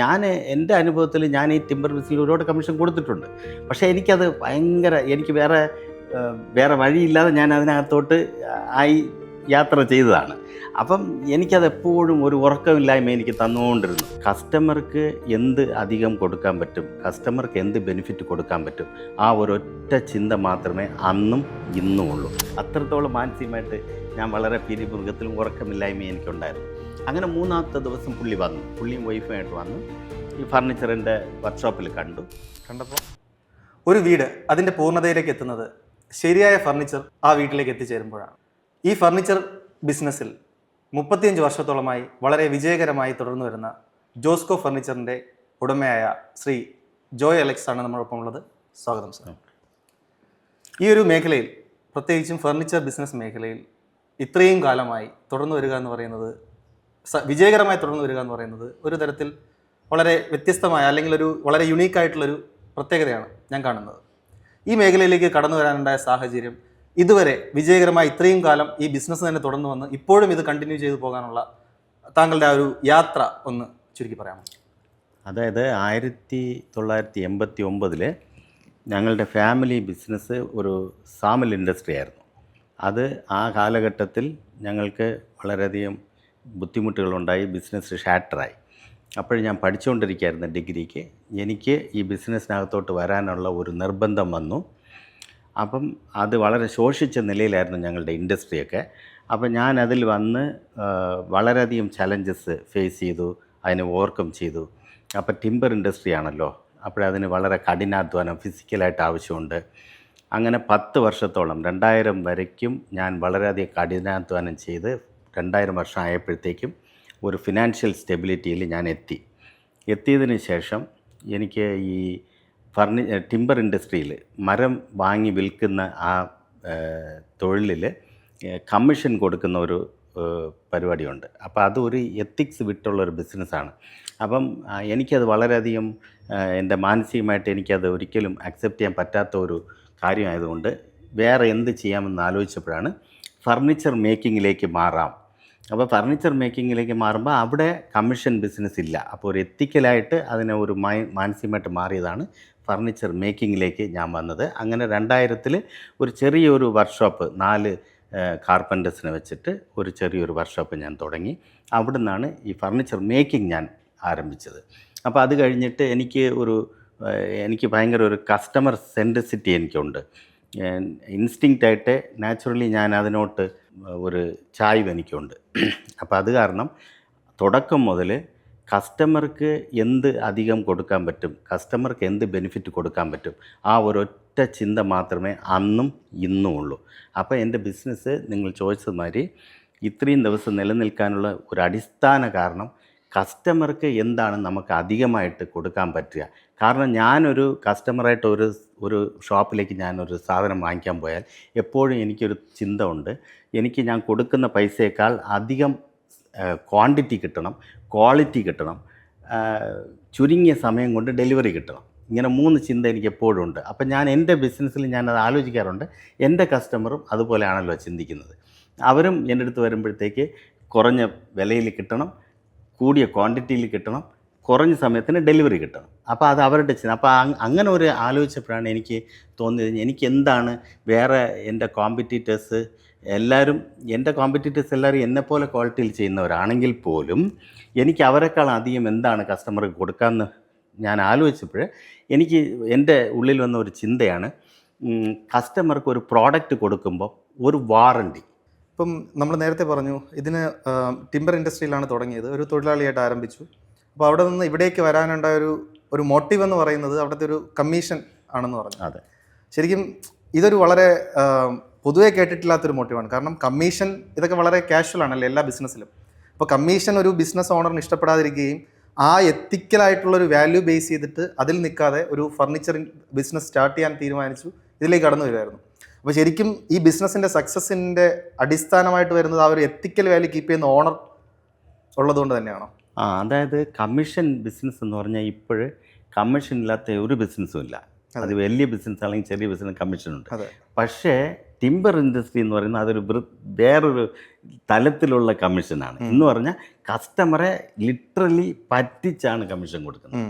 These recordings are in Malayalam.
ഞാൻ എൻ്റെ അനുഭവത്തിൽ ഞാൻ ഈ ടിമ്പർ ബിസിനസ്സിൽ ഒരുപാട് കമ്മീഷൻ കൊടുത്തിട്ടുണ്ട്. പക്ഷേ എനിക്കത് ഭയങ്കര എനിക്ക് വേറെ വഴിയില്ലാതെ ഞാൻ അതിനകത്തോട്ട് ആയി യാത്ര ചെയ്തതാണ്. അപ്പം എനിക്കതെപ്പോഴും ഒരു ഉറക്കമില്ലായ്മ എനിക്ക് തന്നുകൊണ്ടിരുന്നു. കസ്റ്റമർക്ക് എന്ത് അധികം കൊടുക്കാൻ പറ്റും, കസ്റ്റമർക്ക് എന്ത് ബെനിഫിറ്റ് കൊടുക്കാൻ പറ്റും, ആ ഒരൊറ്റ ചിന്ത മാത്രമേ അന്നും ഇന്നും ഉള്ളൂ. അത്രത്തോളം മാനസികമായിട്ട് ഞാൻ വളരെ പിരിമുറുക്കത്തിലും ഉറക്കമില്ലായ്മയും എനിക്കുണ്ടായിരുന്നു. അങ്ങനെ മൂന്നാമത്തെ ദിവസം പുള്ളിയും വൈഫുമായിട്ട് വന്നു. ഈ ഫർണിച്ചറിൻ്റെ വർക്ക്ഷോപ്പിൽ കണ്ടപ്പോൾ ഒരു വീട് അതിൻ്റെ പൂർണ്ണതയിലേക്ക് എത്തുന്നത് ശരിയായ ഫർണിച്ചർ ആ വീട്ടിലേക്ക് എത്തിച്ചേരുമ്പോഴാണ്. ഈ ഫർണിച്ചർ ബിസിനസ്സിൽ 35 വർഷത്തോളമായി വളരെ വിജയകരമായി തുടർന്നു വരുന്ന ജോസ്കോ ഫർണിച്ചറിൻ്റെ ഉടമയായ ശ്രീ ജോയ് അലക്സ് ആണ് നമ്മളൊപ്പം ഉള്ളത്. സ്വാഗതം സർ. ഈ ഒരു മേഖലയിൽ, പ്രത്യേകിച്ചും ഫർണിച്ചർ ബിസിനസ് മേഖലയിൽ ഇത്രയും കാലമായി തുടർന്നു വരിക എന്ന് പറയുന്നത്, വിജയകരമായി തുടർന്നു വരിക എന്ന് പറയുന്നത് ഒരു തരത്തിൽ വളരെ വ്യത്യസ്തമായ അല്ലെങ്കിൽ ഒരു വളരെ യുണീക്കായിട്ടുള്ളൊരു പ്രത്യേകതയാണ് ഞാൻ കാണുന്നത്. ഈ മേഖലയിലേക്ക് കടന്നു വരാനുണ്ടായ സാഹചര്യം, ഇതുവരെ വിജയകരമായി ഇത്രയും കാലം ഈ ബിസിനസ് തന്നെ തുടർന്നു വന്ന് ഇപ്പോഴും ഇത് കണ്ടിന്യൂ ചെയ്തു പോകാനുള്ള താങ്കളുടെ ആ ഒരു യാത്ര ഒന്ന് ചുരുക്കി പറയാമോ? അതായത് 1989 ഞങ്ങളുടെ ഫാമിലി ബിസിനസ് ഒരു സാമിൽ ഇൻഡസ്ട്രി ആയിരുന്നു. അത് ആ കാലഘട്ടത്തിൽ ഞങ്ങൾക്ക് വളരെയധികം ബുദ്ധിമുട്ടുകളുണ്ടായി, ബിസിനസ് ഷാറ്ററായി. അപ്പോൾ ഞാൻ പഠിച്ചുകൊണ്ടിരിക്കുകയായിരുന്നു ഡിഗ്രിക്ക്. എനിക്ക് ഈ ബിസിനസ്സിനകത്തോട്ട് വരാനുള്ള ഒരു നിർബന്ധം വന്നു. അപ്പം അത് വളരെ ശോഷിച്ച നിലയിലായിരുന്നു ഞങ്ങളുടെ ഇൻഡസ്ട്രിയൊക്കെ. അപ്പം ഞാൻ അതിൽ വന്ന് വളരെയധികം ചലഞ്ചസ് ഫേസ് ചെയ്തു, അതിനെ ഓവർകം ചെയ്തു. അപ്പോൾ ടിമ്പർ ഇൻഡസ്ട്രി ആണല്ലോ, അപ്പോഴതിന് വളരെ കഠിനാധ്വാനം ഫിസിക്കലായിട്ട് ആവശ്യമുണ്ട്. അങ്ങനെ 10 വർഷത്തോളം 2000 വരയ്ക്കും ഞാൻ വളരെയധികം കഠിനാധ്വാനം ചെയ്ത് 2000 വർഷം ആയപ്പോഴത്തേക്കും ഒരു ഫിനാൻഷ്യൽ സ്റ്റെബിലിറ്റിയിൽ ഞാൻ എത്തിയതിന് ശേഷം എനിക്ക് ഈ ടിമ്പർ ഇൻഡസ്ട്രിയിൽ മരം വാങ്ങി വിൽക്കുന്ന ആ തൊഴിലിൽ കമ്മീഷൻ കൊടുക്കുന്ന ഒരു പരിപാടിയുണ്ട്. അപ്പോൾ അതൊരു എത്തിക്സ് വിട്ടുള്ളൊരു ബിസിനസ്സാണ്. അപ്പം എനിക്കത് വളരെയധികം എൻ്റെ മാനസികമായിട്ട് എനിക്കത് ഒരിക്കലും അക്സെപ്റ്റ് ചെയ്യാൻ പറ്റാത്ത ഒരു കാര്യമായതുകൊണ്ട് വേറെ എന്ത് ചെയ്യാമെന്ന് ആലോചിച്ചപ്പോഴാണ് ഫർണിച്ചർ മേക്കിങ്ങിലേക്ക് മാറാം. അപ്പോൾ ഫർണിച്ചർ മേക്കിങ്ങിലേക്ക് മാറുമ്പോൾ അവിടെ കമ്മീഷൻ ബിസിനസ് ഇല്ല. അപ്പോൾ ഒരു എത്തിക്കലായിട്ട് അതിനെ ഒരു മാനസികമായിട്ട് മാറിയതാണ് ഫർണിച്ചർ മേക്കിങ്ങിലേക്ക് ഞാൻ വന്നത്. അങ്ങനെ 2000 ഒരു ചെറിയൊരു വർക്ക്ഷോപ്പ് 4 കാർപ്പൻറ്റേഴ്സിനെ വെച്ചിട്ട് ഒരു ചെറിയൊരു വർക്ക്ഷോപ്പ് ഞാൻ തുടങ്ങി. അവിടെ നിന്നാണ് ഈ ഫർണിച്ചർ മേക്കിംഗ് ഞാൻ ആരംഭിച്ചത്. അപ്പോൾ അത് കഴിഞ്ഞിട്ട് എനിക്ക് ഭയങ്കര ഒരു കസ്റ്റമർ സെൻട്രിസിറ്റി എനിക്കുണ്ട്. ഇൻസ്റ്റിങ്ക്റ്റായിട്ട് നാച്ചുറലി ഞാൻ അതിനോട്ട് ഒരു ചായ്വ് എനിക്കുണ്ട്. അപ്പോൾ അത് കാരണം തുടക്കം മുതൽ കസ്റ്റമർക്ക് എന്ത് അധികം കൊടുക്കാൻ പറ്റും, കസ്റ്റമർക്ക് എന്ത് ബെനിഫിറ്റ് കൊടുക്കാൻ പറ്റും, ആ ഒരൊറ്റ ചിന്ത മാത്രമേ അന്നും ഇന്നും ഉള്ളൂ. അപ്പോൾ എൻ്റെ ബിസിനസ് നിങ്ങൾ ചോദിച്ചതുമാതിരി ഇത്രയും ദിവസം നിലനിൽക്കാനുള്ള ഒരു അടിസ്ഥാന കാരണം കസ്റ്റമർക്ക് എന്താണ് നമുക്ക് അധികമായിട്ട് കൊടുക്കാൻ പറ്റുക. കാരണം ഞാനൊരു കസ്റ്റമറായിട്ട് ഒരു ഷോപ്പിലേക്ക് ഞാനൊരു സാധനം വാങ്ങിക്കാൻ പോയാൽ എപ്പോഴും എനിക്കൊരു ചിന്ത ഉണ്ട്, എനിക്ക് ഞാൻ കൊടുക്കുന്ന പൈസയേക്കാൾ അധികം ക്വാണ്ടിറ്റി കിട്ടണം, ക്വാളിറ്റി കിട്ടണം, ചുരുങ്ങിയ സമയം കൊണ്ട് ഡെലിവറി കിട്ടണം. ഇങ്ങനെ 3 ചിന്ത എനിക്ക് എപ്പോഴും ഉണ്ട്. അപ്പം ഞാൻ എൻ്റെ ബിസിനസ്സിൽ ഞാനത് ആലോചിക്കാറുണ്ട്. എൻ്റെ കസ്റ്റമറും അതുപോലെയാണല്ലോ ചിന്തിക്കുന്നത്. അവരും എൻ്റെ അടുത്ത് വരുമ്പോഴത്തേക്ക് കുറഞ്ഞ വിലയിൽ കിട്ടണം, കൂടിയ ക്വാണ്ടിറ്റിയിൽ കിട്ടണം, കുറഞ്ഞ സമയത്തിന് ഡെലിവറി കിട്ടണം. അപ്പോൾ അത് അവരുടെ ചിന്ത. അപ്പോൾ അങ്ങനെ ഒരു ആലോചിച്ചപ്പോഴാണ് എനിക്ക് തോന്നിയത്, എനിക്ക് എന്താണ് വേറെ എൻ്റെ കോമ്പറ്റീറ്റേഴ്സ് എല്ലാവരും എന്നെപ്പോലെ ക്വാളിറ്റിയിൽ ചെയ്യുന്നവരാണെങ്കിൽ പോലും എനിക്ക് അവരെക്കാൾ അധികം എന്താണ് കസ്റ്റമർക്ക് കൊടുക്കാമെന്ന് ഞാൻ ആലോചിച്ചപ്പോൾ എനിക്ക് എൻ്റെ ഉള്ളിൽ വന്ന ഒരു ചിന്തയാണ്, കസ്റ്റമർക്ക് ഒരു പ്രോഡക്റ്റ് കൊടുക്കുമ്പോൾ ഒരു വാറണ്ടി. ഇപ്പം നമ്മൾ നേരത്തെ പറഞ്ഞു ഇതിന് ടിമ്പർ ഇൻഡസ്ട്രിയിലാണ് തുടങ്ങിയത്, ഒരു തൊഴിലാളിയായിട്ട് ആരംഭിച്ചു. അപ്പോൾ അവിടെ നിന്ന് ഇവിടേക്ക് വരാനുണ്ടായ ഒരു മോട്ടീവ് എന്ന് പറയുന്നത് അവിടുത്തെ ഒരു കമ്മീഷൻ ആണെന്ന് പറഞ്ഞു. അതെ, ശരിക്കും ഇതൊരു വളരെ പൊതുവെ കേട്ടിട്ടില്ലാത്തൊരു മോട്ടീവാണ്. കാരണം കമ്മീഷൻ ഇതൊക്കെ വളരെ കാഷ്വൽ ആണല്ലോ എല്ലാ ബിസിനസ്സിലും. അപ്പോൾ കമ്മീഷൻ ഒരു ബിസിനസ് ഓണറിന് ഇഷ്ടപ്പെടാതിരിക്കുകയും ആ എത്തിക്കലായിട്ടുള്ളൊരു വാല്യൂ ബേസ് ചെയ്തിട്ട് അതിൽ നിൽക്കാതെ ഒരു ഫർണിച്ചർ ബിസിനസ് സ്റ്റാർട്ട് ചെയ്യാൻ തീരുമാനിച്ചു, ഇതിലേക്ക് കടന്നു വരുമായിരുന്നു. അപ്പോൾ ശരിക്കും ഈ ബിസിനസ്സിൻ്റെ സക്സസിൻ്റെ അടിസ്ഥാനമായിട്ട് വരുന്നത് ആ ഒരു എത്തിക്കൽ വാല്യൂ കീപ്പ് ചെയ്യുന്ന ഓണർ ഉള്ളതുകൊണ്ട് തന്നെയാണോ? അതായത് കമ്മീഷൻ ബിസിനസ് എന്ന് പറഞ്ഞാൽ ഇപ്പോഴ് കമ്മീഷൻ ഇല്ലാത്ത ഒരു ബിസിനസ്സും ഇല്ല. അത് വലിയ ബിസിനസ് അല്ലെങ്കിൽ ചെറിയ ബിസിനസ് കമ്മീഷനുണ്ട്. പക്ഷേ ടിമ്പർ ഇൻഡസ്ട്രി എന്ന് പറയുന്നത് അതൊരു വേറൊരു തലത്തിലുള്ള കമ്മീഷനാണ്. എന്ന് പറഞ്ഞാൽ കസ്റ്റമറെ ലിറ്ററലി പറ്റിച്ചാണ് കമ്മീഷൻ കൊടുക്കുന്നത്.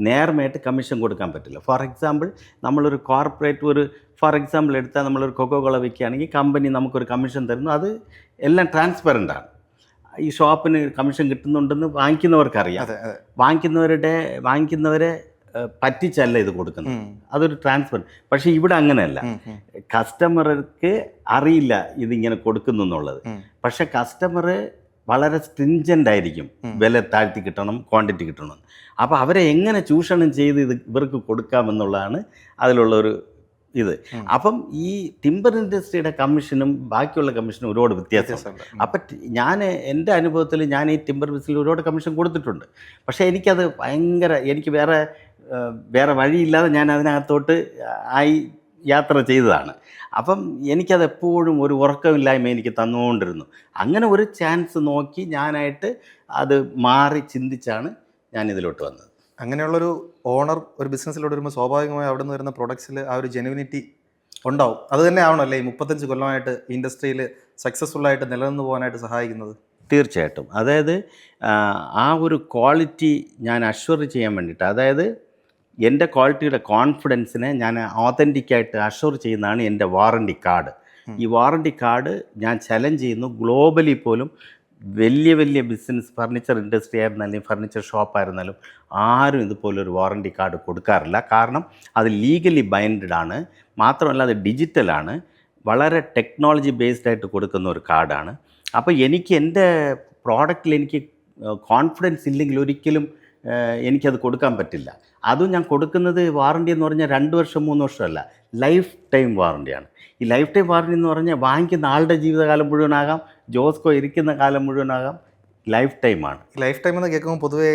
നേർമയായിട്ട് കമ്മീഷൻ കൊടുക്കാൻ പറ്റില്ല. ഫോർ എക്സാമ്പിൾ നമ്മളൊരു കോർപ്പറേറ്റ് ഫോർ എക്സാമ്പിൾ എടുത്താൽ നമ്മളൊരു കൊക്കോ കോള വിൽക്കുകയാണെങ്കിൽ കമ്പനി നമുക്കൊരു കമ്മീഷൻ തരുന്നു. അത് എല്ലാം ട്രാൻസ്പെറൻ്റ് ആണ്. ഈ ഷോപ്പിന് കമ്മീഷൻ കിട്ടുന്നുണ്ടെന്ന് വാങ്ങിക്കുന്നവർക്കറിയാം. വാങ്ങിക്കുന്നവരെ പറ്റിച്ചല്ല ഇത് കൊടുക്കുന്നത്. അതൊരു ട്രാൻസ്പെറൻറ്റ്. പക്ഷേ ഇവിടെ അങ്ങനെയല്ല. കസ്റ്റമർക്ക് അറിയില്ല ഇതിങ്ങനെ കൊടുക്കുന്നു എന്നുള്ളത്. പക്ഷെ കസ്റ്റമർ വളരെ സ്ട്രിഞ്ചൻ്റ് ആയിരിക്കും. വില താഴ്ത്തി കിട്ടണം, ക്വാണ്ടിറ്റി കിട്ടണം. അപ്പോൾ അവരെ എങ്ങനെ ചൂഷണം ചെയ്ത് ഇവർക്ക് കൊടുക്കാമെന്നുള്ളതാണ് അതിലുള്ളൊരു ഇത്. അപ്പം ഈ ടിമ്പർ ഇൻഡസ്ട്രിയുടെ കമ്മീഷനും ബാക്കിയുള്ള കമ്മീഷനും ഒരുപാട് വ്യത്യാസമുണ്ട്. അപ്പം എൻ്റെ അനുഭവത്തിൽ ഞാൻ ഈ ടിമ്പർ ബിസിനസ്സിൽ ഒരുപാട് കമ്മീഷൻ കൊടുത്തിട്ടുണ്ട്. പക്ഷേ എനിക്കത് എനിക്ക് വേറെ വഴിയില്ലാതെ ഞാൻ അതിനകത്തോട്ട് യാത്ര ചെയ്തതാണ്. അപ്പം എനിക്കത് എപ്പോഴും ഒരു ഉറക്കമില്ലായ്മ എനിക്ക് തന്നുകൊണ്ടിരുന്നു. അങ്ങനെ ഒരു ചാൻസ് നോക്കി ഞാനായിട്ട് അത് മാറി ചിന്തിച്ചാണ് ഞാൻ ഇതിലോട്ട് വന്നത്. അങ്ങനെയുള്ളൊരു ഓണർ ഒരു ബിസിനസ്സിലോട്ട് വരുമ്പോൾ സ്വാഭാവികമായി അവിടെ നിന്ന് വരുന്ന പ്രൊഡക്ട്സിൽ ആ ഒരു ജെനുവിനിറ്റി ഉണ്ടാവും. അത് തന്നെ ആവണമല്ലേ ഈ 35 കൊല്ലമായിട്ട് ഇൻഡസ്ട്രിയിൽ സക്സസ്ഫുള്ളായിട്ട് നിലനിന്ന് പോകാനായിട്ട് സഹായിക്കുന്നത്? തീർച്ചയായിട്ടും. അതായത് ആ ഒരു ക്വാളിറ്റി ഞാൻ അഷ്വർ ചെയ്യാൻ വേണ്ടിയിട്ട്, അതായത് എൻ്റെ ക്വാളിറ്റിയുടെ കോൺഫിഡൻസിനെ ഞാൻ ഓതൻറ്റിക്കായിട്ട് അഷ്വർ ചെയ്യുന്നതാണ് എൻ്റെ വാറണ്ടി കാർഡ്. ഈ വാറണ്ടി കാർഡ് ഞാൻ ചലഞ്ച് ചെയ്യുന്നു. ഗ്ലോബലി പോലും വലിയ വലിയ ബിസിനസ്, ഫർണിച്ചർ ഇൻഡസ്ട്രി ആയിരുന്നാലും ഫർണിച്ചർ ഷോപ്പായിരുന്നാലും ആരും ഇതുപോലൊരു വാറണ്ടി കാർഡ് കൊടുക്കാറില്ല. കാരണം അത് ലീഗലി ബൈൻഡഡ് ആണ്. മാത്രമല്ല അത് ഡിജിറ്റലാണ്, വളരെ ടെക്നോളജി ബേസ്ഡ് ആയിട്ട് കൊടുക്കുന്ന ഒരു കാർഡാണ്. അപ്പോൾ എനിക്ക് എൻ്റെ പ്രോഡക്റ്റിൽ എനിക്ക് കോൺഫിഡൻസ് ഇല്ലെങ്കിൽ ഒരിക്കലും എനിക്കത് കൊടുക്കാൻ പറ്റില്ല. അതും ഞാൻ കൊടുക്കുന്നത് വാറണ്ടി എന്ന് പറഞ്ഞാൽ 2 വർഷം 3 വർഷമല്ല, ലൈഫ് ടൈം വാറണ്ടിയാണ്. ഈ ലൈഫ് ടൈം വാറണ്ടി എന്ന് പറഞ്ഞാൽ വാങ്ങിക്കുന്ന ആളുടെ ജീവിതകാലം മുഴുവനാകാം, ജോസ്കോ ഇരിക്കുന്ന കാലം മുഴുവനാകാം, ലൈഫ് ടൈമാണ്. ലൈഫ് ടൈം എന്ന് കേൾക്കുമ്പോൾ പൊതുവേ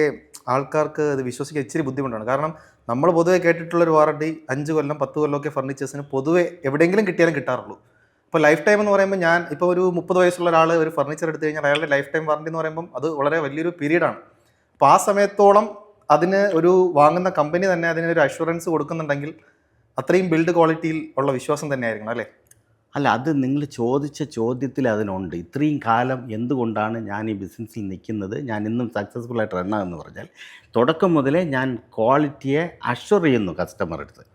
ആൾക്കാർക്ക് അത് വിശ്വസിക്കാൻ ഇച്ചിരി ബുദ്ധിമുട്ടാണ്. കാരണം നമ്മൾ പൊതുവേ കേട്ടിട്ടുള്ളൊരു വാറണ്ടി 5 കൊല്ലം 10 കൊല്ലമൊക്കെ ഫർണിച്ചേഴ്സിന് പൊതുവേ എവിടെയെങ്കിലും കിട്ടിയാലും കിട്ടാറുള്ളൂ. അപ്പോൾ ലൈഫ് ടൈം എന്ന് പറയുമ്പോൾ ഇപ്പോൾ ഒരു 30 വയസ്സുള്ള ഒരാൾ ഒരു ഫർണിച്ചർ എടുത്തു കഴിഞ്ഞാൽ അയാളുടെ ലൈഫ് ടൈം വാറണ്ടി എന്ന് പറയുമ്പം അത് വളരെ വലിയൊരു പീരീഡാണ്. അപ്പോൾ ആ സമയത്തോളം അതിന് ഒരു വാങ്ങുന്ന കമ്പനി തന്നെ അതിനൊരു അഷുറൻസ് കൊടുക്കുന്നുണ്ടെങ്കിൽ അത്രയും ബിൽഡ് ക്വാളിറ്റിയിൽ ഉള്ള വിശ്വാസം തന്നെയായിരിക്കണം അല്ലേ? അല്ല, അത് നിങ്ങൾ ചോദിച്ച ചോദ്യത്തിൽ അതിനുണ്ട്. ഇത്രയും കാലം എന്തുകൊണ്ടാണ് ഞാൻ ഈ ബിസിനസ്സിൽ നിൽക്കുന്നത്, ഞാൻ ഇന്നും സക്സസ്ഫുള്ളായിട്ട് റണ്ണാകുമെന്ന് പറഞ്ഞാൽ തുടക്കം മുതലേ ഞാൻ ക്വാളിറ്റിയെ അഷ്വർ ചെയ്യുന്നു കസ്റ്റമർ അടുത്ത്.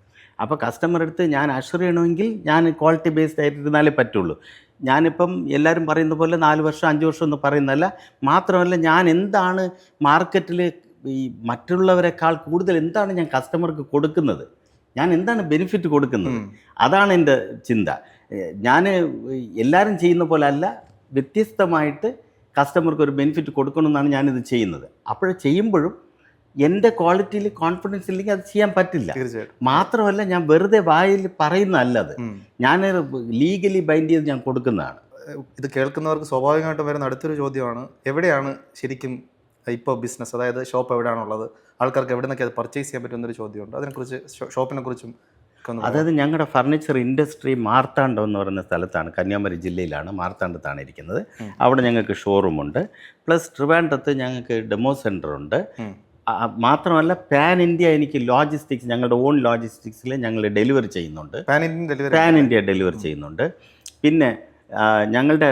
അപ്പോൾ കസ്റ്റമർ അടുത്ത് ഞാൻ അഷ്വർ ചെയ്യണമെങ്കിൽ ഞാൻ ക്വാളിറ്റി ബേസ്ഡ് ആയിട്ടിരുന്നാലേ പറ്റുള്ളൂ. ഞാനിപ്പം എല്ലാവരും പറയുന്ന പോലെ 4 വർഷം 5 വർഷം എന്ന് പറയുന്നതല്ല. മാത്രമല്ല ഞാൻ എന്താണ് മാർക്കറ്റിൽ ഈ മറ്റുള്ളവരെക്കാൾ കൂടുതൽ എന്താണ് ഞാൻ കസ്റ്റമർക്ക് കൊടുക്കുന്നത്, ഞാൻ എന്താണ് ബെനിഫിറ്റ് കൊടുക്കുന്നത്, അതാണ് എൻ്റെ ചിന്ത. ഞാൻ എല്ലാവരും ചെയ്യുന്ന പോലെ അല്ല, വ്യത്യസ്തമായിട്ട് കസ്റ്റമർക്ക് ഒരു ബെനിഫിറ്റ് കൊടുക്കണമെന്നാണ് ഞാനിത് ചെയ്യുന്നത്. അപ്പോൾ ചെയ്യുമ്പോഴും എൻ്റെ ക്വാളിറ്റിയിൽ കോൺഫിഡൻസ് ഇല്ലെങ്കിൽ അത് ചെയ്യാൻ പറ്റില്ല. മാത്രമല്ല ഞാൻ വെറുതെ വായിൽ പറയുന്നതല്ല, അത് ഞാൻ ലീഗലി ബൈൻഡ് ചെയ്ത് ഞാൻ കൊടുക്കുന്നതാണ്. ഇത് കേൾക്കുന്നവർക്ക് സ്വാഭാവികമായിട്ടും വരുന്ന അടുത്തൊരു ചോദ്യമാണ്, എവിടെയാണ് ശരിക്കും ഇപ്പോൾ ബിസിനസ്, അതായത് ഷോപ്പ് എവിടെയാണുള്ളത്, ആൾക്കാർക്ക് എവിടെ നിന്നൊക്കെ അത് പർച്ചേസ് ചെയ്യാൻ പറ്റുന്നൊരു ചോദ്യമുണ്ട്. അതിനെക്കുറിച്ച് ഷോപ്പിനെ കുറിച്ചും. അതായത് ഞങ്ങളുടെ ഫർണിച്ചർ ഇൻഡസ്ട്രി മാർത്താണ്ഡം എന്ന് പറയുന്ന സ്ഥലത്താണ്, കന്യാകുമാരി ജില്ലയിലാണ്, മാർത്താണ്ഡത്താണ് ഇരിക്കുന്നത്. അവിടെ ഞങ്ങൾക്ക് ഷോറൂമുണ്ട്. പ്ലസ് ട്രിവാൻഡ്രത്ത് ഞങ്ങൾക്ക് ഡെമോ സെൻ്റർ ഉണ്ട്. മാത്രമല്ല പാൻ ഇന്ത്യ എനിക്ക് ലോജിസ്റ്റിക്സ്, ഞങ്ങളുടെ ഓൺ ലോജിസ്റ്റിക്സിൽ ഞങ്ങൾ ഡെലിവറി ചെയ്യുന്നുണ്ട്. പാൻ ഇന്ത്യ ഡെലിവറി ചെയ്യുന്നുണ്ട്. പിന്നെ ഞങ്ങളുടെ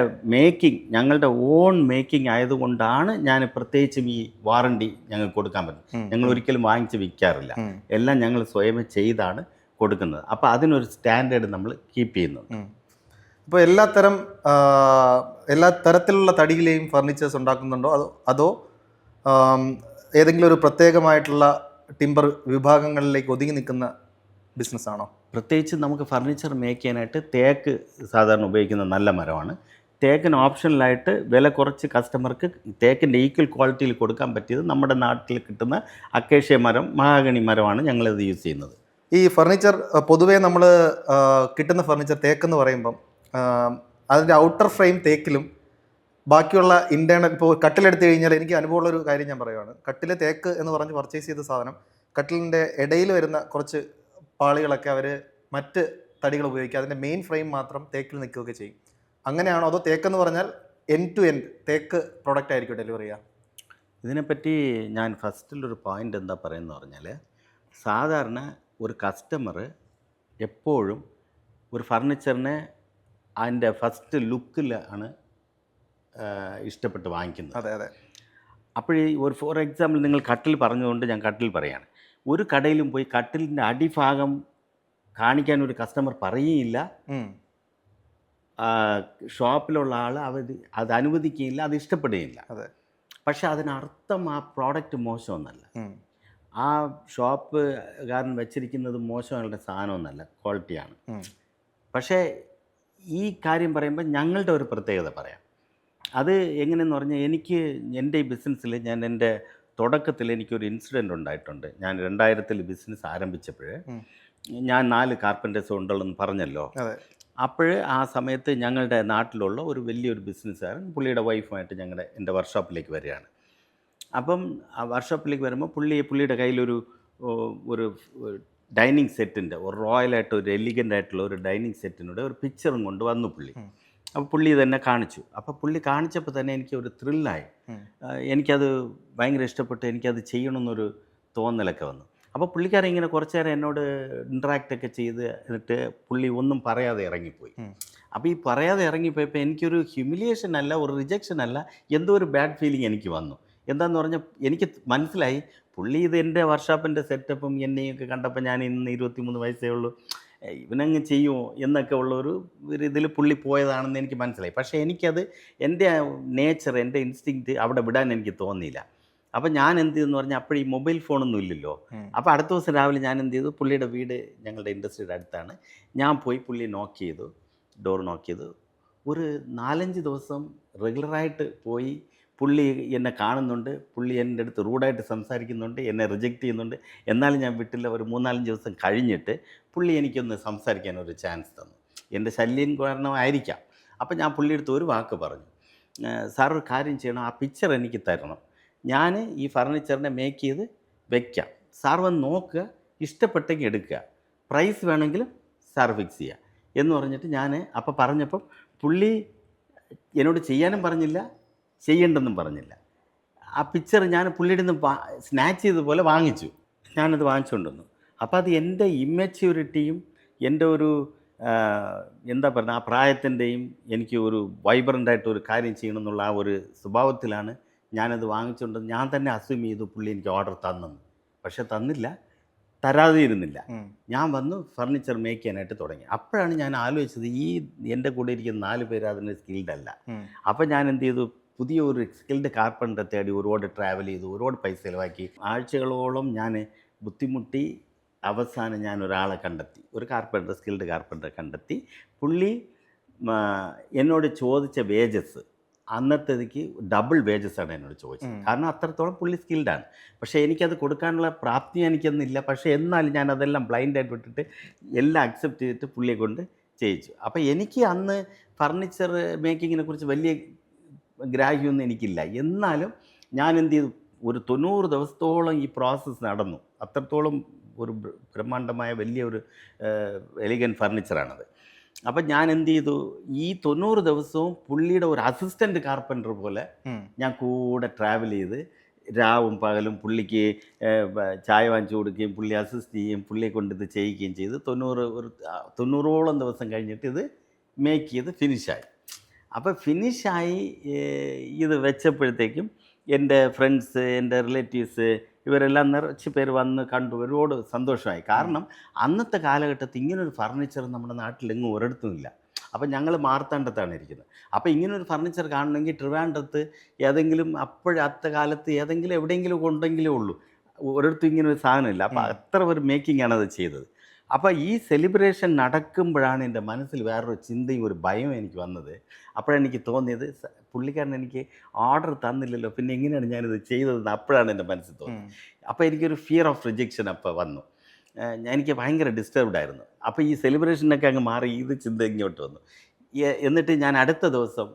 ഞങ്ങളുടെ ഓൺ മേക്കിംഗ് ആയതുകൊണ്ടാണ് ഞാൻ പ്രത്യേകിച്ചും ഈ വാറണ്ടി ഞങ്ങൾക്ക് കൊടുക്കാൻ പറ്റും. ഞങ്ങൾ ഒരിക്കലും വാങ്ങിച്ച് വിൽക്കാറില്ല, എല്ലാം ഞങ്ങൾ സ്വയമേ ചെയ്താണ് കൊടുക്കുന്നത്. അപ്പോൾ അതിനൊരു സ്റ്റാൻഡേർഡ് നമ്മൾ കീപ്പ് ചെയ്യുന്നുണ്ട്. അപ്പോൾ എല്ലാ തരത്തിലുള്ള തടിയിലെയും ഫർണിച്ചേഴ്സ് ഉണ്ടാക്കുന്നുണ്ടോ, അതോ ഏതെങ്കിലും ഒരു പ്രത്യേകമായിട്ടുള്ള ടിമ്പർ വിഭാഗങ്ങളിലേക്ക് ഒതുങ്ങി നിൽക്കുന്ന ബിസിനസ്സാണോ? പ്രത്യേകിച്ച് നമുക്ക് ഫർണിച്ചർ മേക്ക് ചെയ്യാനായിട്ട് തേക്ക് സാധാരണ ഉപയോഗിക്കുന്ന നല്ല മരമാണ്. തേക്കിന് ഓപ്ഷണലായിട്ട് വില കുറച്ച് കസ്റ്റമർക്ക് തേക്കിൻ്റെ ഈക്വൽ ക്വാളിറ്റിയിൽ കൊടുക്കാൻ പറ്റിയത് നമ്മുടെ നാട്ടിൽ കിട്ടുന്ന അക്കേഷ്യ മരം, മഹാഗണി മരമാണ് ഞങ്ങളിത് യൂസ് ചെയ്യുന്നത്. ഈ ഫർണിച്ചർ പൊതുവേ നമ്മൾ കിട്ടുന്ന ഫർണിച്ചർ തേക്കെന്ന് പറയുമ്പം അതിൻ്റെ ഔട്ടർ ഫ്രെയിം തേക്കിലും ബാക്കിയുള്ള ഇൻറ്റേർണൽ, ഇപ്പോൾ കട്ടിലെടുത്ത് കഴിഞ്ഞാൽ എനിക്ക് അനുഭവമുള്ളൊരു കാര്യം ഞാൻ പറയുവാണ്. കട്ടിൽ തേക്ക് എന്ന് പറഞ്ഞ് പർച്ചേസ് ചെയ്ത സാധനം കട്ടിലിൻ്റെ ഇടയിൽ വരുന്ന കുറച്ച് പാളികളൊക്കെ അവർ മറ്റ് തടികൾ ഉപയോഗിക്കുക, അതിൻ്റെ മെയിൻ ഫ്രെയിം മാത്രം തേക്കിൽ നിൽക്കുകയൊക്കെ ചെയ്യും. അങ്ങനെയാണോ, അതോ തേക്കെന്ന് പറഞ്ഞാൽ എൻഡ് ടു എൻഡ് തേക്ക് പ്രോഡക്റ്റ് ആയിരിക്കും ഡെലിവറി ചെയ്യുക? ഇതിനെപ്പറ്റി ഞാൻ ഫസ്റ്റിലൊരു പോയിൻ്റ് എന്താ പറയുന്നത് പറഞ്ഞാൽ, സാധാരണ ഒരു കസ്റ്റമർ എപ്പോഴും ഒരു ഫർണിച്ചറിനെ അതിൻ്റെ ഫസ്റ്റ് ലുക്കിലാണ് ഇഷ്ടപ്പെട്ട് വാങ്ങിക്കുന്നത്. അതെ അതെ. അപ്പോഴേ ഒരു ഫോർ എക്സാമ്പിൾ നിങ്ങൾ കട്ടിൽ പറഞ്ഞതുകൊണ്ട് ഞാൻ കട്ടിൽ പറയാണ്. ഒരു കടയിലും പോയി കട്ടിലിൻ്റെ അടിഭാഗം കാണിക്കാൻ ഒരു കസ്റ്റമർ പറയുകയില്ല. ഉം. ഷോപ്പിലുള്ള ആൾ അത് അനുവദിക്കുകയില്ല, അത് ഇഷ്ടപ്പെടുകയില്ല. അതെ. പക്ഷേ അതിനർത്ഥം ആ പ്രോഡക്റ്റ് മോശമൊന്നല്ല. ഉം. ആ ഷോപ്പുകാരൻ വെച്ചിരിക്കുന്നത് മോശമുള്ള സാധനമൊന്നല്ല, ക്വാളിറ്റിയാണ്. ഉം. പക്ഷേ ഈ കാര്യം പറയുമ്പോൾ ഞങ്ങളുടെ ഒരു പ്രത്യേകത പറയാം. അത് എങ്ങനെയെന്ന് പറഞ്ഞാൽ എനിക്ക് എൻ്റെ ഈ ബിസിനസ്സിൽ എൻ്റെ തുടക്കത്തിൽ എനിക്കൊരു ഇൻസിഡൻ്റ് ഉണ്ടായിട്ടുണ്ട്. ഞാൻ 2000 ബിസിനസ് ആരംഭിച്ചപ്പോൾ ഉം. ഞാൻ 4 കാർപ്പൻറ്റേഴ്സ് ഉണ്ടെന്ന് പറഞ്ഞല്ലോ. അതെ. അപ്പോൾ ആ സമയത്ത് ഞങ്ങളുടെ നാട്ടിലുള്ള ഒരു വലിയൊരു ബിസിനസ്സുകാരൻ പുള്ളിയുടെ വൈഫുമായിട്ട് എൻ്റെ വർക്ക്ഷോപ്പിലേക്ക് വരികയാണ്. അപ്പം ആ വർക്ക്ഷോപ്പിലേക്ക് വരുമ്പോൾ പുള്ളിയുടെ കയ്യിലൊരു ഒരു ഡൈനിങ് സെറ്റിൻ്റെ ഒരു റോയലായിട്ട് ഒരു എലിഗൻ്റ് ആയിട്ടുള്ള ഒരു ഡൈനിങ് സെറ്റിനൂടെ ഒരു പിക്ചറും കൊണ്ട് വന്നു പുള്ളി. അപ്പോൾ പുള്ളി ഇതെന്നെ കാണിച്ചു. അപ്പോൾ പുള്ളി കാണിച്ചപ്പോൾ തന്നെ എനിക്ക് ഒരു ത്രില്ലായി. എനിക്കത് ഭയങ്കര ഇഷ്ടപ്പെട്ട് എനിക്കത് ചെയ്യണമെന്നൊരു തോന്നലൊക്കെ വന്നു. അപ്പോൾ പുള്ളിക്കാരൻ ഇങ്ങനെ കുറച്ച് നേരം എന്നോട് ഇൻട്രാക്റ്റൊക്കെ ചെയ്ത് എന്നിട്ട് പുള്ളി ഒന്നും പറയാതെ ഇറങ്ങിപ്പോയി. അപ്പോൾ ഈ പറയാതെ ഇറങ്ങിപ്പോയപ്പോൾ എനിക്കൊരു ഹ്യൂമിലിയേഷൻ അല്ല, ഒരു റിജക്ഷൻ അല്ല, എന്തോ ഒരു ബാഡ് ഫീലിംഗ് എനിക്ക് വന്നു. എന്താണെന്ന് പറഞ്ഞാൽ എനിക്ക് മനസ്സിലായി പുള്ളി ഇത് എൻ്റെ വർക്ക്ഷോപ്പിൻ്റെ സെറ്റപ്പും എന്നെയൊക്കെ കണ്ടപ്പോൾ ഞാൻ ഇന്ന് 23 വയസ്സേ ഉള്ളൂ, ഇവനങ്ങ് ചെയ്യുമോ എന്നൊക്കെ ഉള്ളൊരു ഇതിൽ പുള്ളി പോയതാണെന്ന് എനിക്ക് മനസ്സിലായി. പക്ഷേ എനിക്കത് എൻ്റെ നേച്ചർ, എൻ്റെ ഇൻസ്റ്റിങ്ക്റ്റ് അവിടെ വിടാൻ എനിക്ക് തോന്നിയില്ല. അപ്പോൾ ഞാൻ എന്ത് ചെയ്തെന്ന് പറഞ്ഞാൽ അപ്പോൾ ഈ മൊബൈൽ ഫോണൊന്നും ഇല്ലല്ലോ. അപ്പോൾ അടുത്ത ദിവസം രാവിലെ ഞാൻ എന്ത് ചെയ്തു, പുള്ളിയുടെ വീട് ഞങ്ങളുടെ ഇൻഡസ്ട്രിയുടെ അടുത്താണ്. ഞാൻ പോയി പുള്ളി നോക്ക് ചെയ്തു, ഡോർ നോക്ക് ചെയ്തു. ഒരു 4-5 ദിവസം റെഗുലറായിട്ട് പോയി പുള്ളി എന്നെ കാണുന്നുണ്ട്, പുള്ളി എൻ്റെ അടുത്ത് റൂഡായിട്ട് സംസാരിക്കുന്നുണ്ട്, എന്നെ റിജക്റ്റ് ചെയ്യുന്നുണ്ട്. എന്നാലും ഞാൻ വിട്ടില്ല. ഒരു 3-4 ദിവസം കഴിഞ്ഞിട്ട് പുള്ളി എനിക്കൊന്ന് സംസാരിക്കാൻ ഒരു ചാൻസ് തന്നു. എൻ്റെ ശല്യം കാരണമായിരിക്കാം. അപ്പോൾ ഞാൻ പുള്ളിയെടുത്ത് ഒരു വാക്ക് പറഞ്ഞു, സാർ ഒരു കാര്യം ചെയ്യണം, ആ പിക്ചർ എനിക്ക് തരണം, ഞാൻ ഈ ഫർണിച്ചറിനെ മേക്ക് ചെയ്ത് വെക്കാം, സാർ വന്ന് നോക്കുക, ഇഷ്ടപ്പെട്ടെങ്കിൽ എടുക്കുക, പ്രൈസ് വേണമെങ്കിലും സാർ ഫിക്സ് ചെയ്യുക എന്ന് പറഞ്ഞിട്ട് ഞാൻ അപ്പോൾ പറഞ്ഞപ്പം പുള്ളി എന്നോട് ചെയ്യാനും പറഞ്ഞില്ല, ചെയ്യണ്ടെന്നും പറഞ്ഞില്ല. ആ പിക്ചർ ഞാൻ പുള്ളിയുടെ നിന്ന് സ്നാച്ച് ചെയ്തതുപോലെ വാങ്ങിച്ചു. ഞാനത് വാങ്ങിച്ചുകൊണ്ടുവന്നു. അപ്പോൾ അത് എൻ്റെ ഇമ്മച്യൂരിറ്റിയും എൻ്റെ ഒരു എന്താ പറയുക ആ പ്രായത്തിൻ്റെയും എനിക്ക് ഒരു വൈബ്രൻ്റായിട്ട് ഒരു കാര്യം ചെയ്യണമെന്നുള്ള ആ ഒരു സ്വഭാവത്തിലാണ് ഞാനത് വാങ്ങിച്ചുകൊണ്ട് ഞാൻ തന്നെ അസ്യൂം ചെയ്തു പുള്ളി എനിക്ക് ഓർഡർ തന്നെന്ന്. പക്ഷെ തന്നില്ല, തരാതെ ഇരുന്നില്ല. ഞാൻ വന്നു ഫർണിച്ചർ മേക്ക് ചെയ്യാനായിട്ട് തുടങ്ങി. അപ്പോഴാണ് ഞാൻ ആലോചിച്ചത് ഈ എൻ്റെ കൂടെ ഇരിക്കുന്ന 4 പേര് അതിന് സ്കിൽഡ് അല്ല. അപ്പോൾ ഞാൻ എന്ത് ചെയ്തു, പുതിയ ഒരു സ്കിൽഡ് കാർപ്പൻ്ററെ തേടി ഒരുപാട് ട്രാവൽ ചെയ്തു, ഒരുപാട് പൈസ ചിലവാക്കി, ആഴ്ചകളോളം ഞാൻ ബുദ്ധിമുട്ടി. അവസാനം ഞാൻ ഒരാളെ കണ്ടെത്തി, ഒരു കാർപ്പൻ്റർ, സ്കിൽഡ് കാർപ്പൻ്ററെ കണ്ടെത്തി. പുള്ളി എന്നോട് ചോദിച്ച വേജസ് അന്നത്തേക്ക് ഡബിൾ വേജസാണ് എന്നോട് ചോദിച്ചത്. കാരണം അത്രത്തോളം പുള്ളി സ്കിൽഡാണ്. പക്ഷേ എനിക്കത് കൊടുക്കാനുള്ള പ്രാപ്തി എനിക്കൊന്നില്ല. പക്ഷേ എന്നാലും ഞാൻ അതെല്ലാം ബ്ലൈൻഡായിട്ട് വിട്ടിട്ട് എല്ലാം അക്സെപ്റ്റ് ചെയ്തിട്ട് പുള്ളിയെ കൊണ്ട് ചെയ്യിച്ചു. അപ്പോൾ എനിക്ക് അന്ന് ഫർണിച്ചർ മേക്കിങ്ങിനെ കുറിച്ച് വലിയ ഗ്രാഹ്യമൊന്നും എനിക്കില്ല. എന്നാലും ഞാൻ എന്ത് ചെയ്തു, ഒരു 90 ദിവസത്തോളം ഈ പ്രോസസ്സ് നടന്നു. അത്രത്തോളം ഒരു ബ്രഹ്മാണ്ഡമായ വലിയൊരു എലിഗൻ ഫർണിച്ചറാണത്. അപ്പം ഞാൻ എന്ത് ചെയ്തു, ഈ 90 ദിവസവും പുള്ളിയുടെ ഒരു അസിസ്റ്റൻ്റ് കാർപ്പൻ്റർ പോലെ ഞാൻ കൂടെ ട്രാവൽ ചെയ്ത് രാവും പകലും പുള്ളിക്ക് ചായ വാങ്ങിച്ചു കൊടുക്കുകയും പുള്ളി അസിസ്റ്റ് ചെയ്യുകയും പുള്ളിയെ കൊണ്ട് ഇത് ചെയ്യിക്കുകയും ചെയ്ത് 90ഓളം ദിവസം കഴിഞ്ഞിട്ട് ഇത് മേക്ക് ചെയ്ത് ഫിനിഷായി. അപ്പോൾ ഫിനിഷായി ഇത് വെച്ചപ്പോഴത്തേക്കും എൻ്റെ ഫ്രണ്ട്സ്, എൻ്റെ റിലേറ്റീവ്സ് ഇവരെല്ലാം നിറച്ച് പേര് വന്ന് കണ്ടു, ഒരുപാട് സന്തോഷമായി. കാരണം അന്നത്തെ കാലഘട്ടത്തിൽ ഇങ്ങനൊരു ഫർണിച്ചർ നമ്മുടെ നാട്ടിലെങ്ങും ഒരിടത്തുമില്ല. അപ്പം ഞങ്ങൾ മാർത്താണ്ഡത്താണ് ഇരിക്കുന്നത്. അപ്പോൾ ഇങ്ങനൊരു ഫർണിച്ചർ കാണണമെങ്കിൽ ട്രിവാൻഡ്രത്ത് ഏതെങ്കിലും അപ്പോഴത്തെ കാലത്ത് ഏതെങ്കിലും എവിടെയെങ്കിലും ഉണ്ടെങ്കിലേ ഉള്ളൂ, ഒരിടത്തും ഇങ്ങനൊരു സാധനമില്ല. അപ്പോൾ അത്ര ഒരു മേക്കിംഗ് ആണ് അത് ചെയ്തത്. അപ്പോൾ ഈ സെലിബ്രേഷൻ നടക്കുമ്പോഴാണ് എൻ്റെ മനസ്സിൽ വേറൊരു ചിന്തയും ഒരു ഭയവും എനിക്ക് വന്നത്. അപ്പോഴെനിക്ക് തോന്നിയത്, പുള്ളിക്കാരൻ എനിക്ക് ഓർഡർ തന്നില്ലല്ലോ, പിന്നെ എങ്ങനെയാണ് ഞാനിത് ചെയ്തതെന്ന് അപ്പോഴാണ് എൻ്റെ മനസ്സിൽ തോന്നിയത്. അപ്പോൾ എനിക്കൊരു ഫിയർ ഓഫ് റിജക്ഷൻ അപ്പോൾ വന്നു. എനിക്ക് ഭയങ്കര ഡിസ്റ്റർബ്ഡ് ആയിരുന്നു. അപ്പോൾ ഈ സെലിബ്രേഷനൊക്കെ അങ്ങ് മാറി ഇത് ചിന്ത ഇങ്ങോട്ട് വന്നു. എന്നിട്ട് ഞാൻ അടുത്ത ദിവസം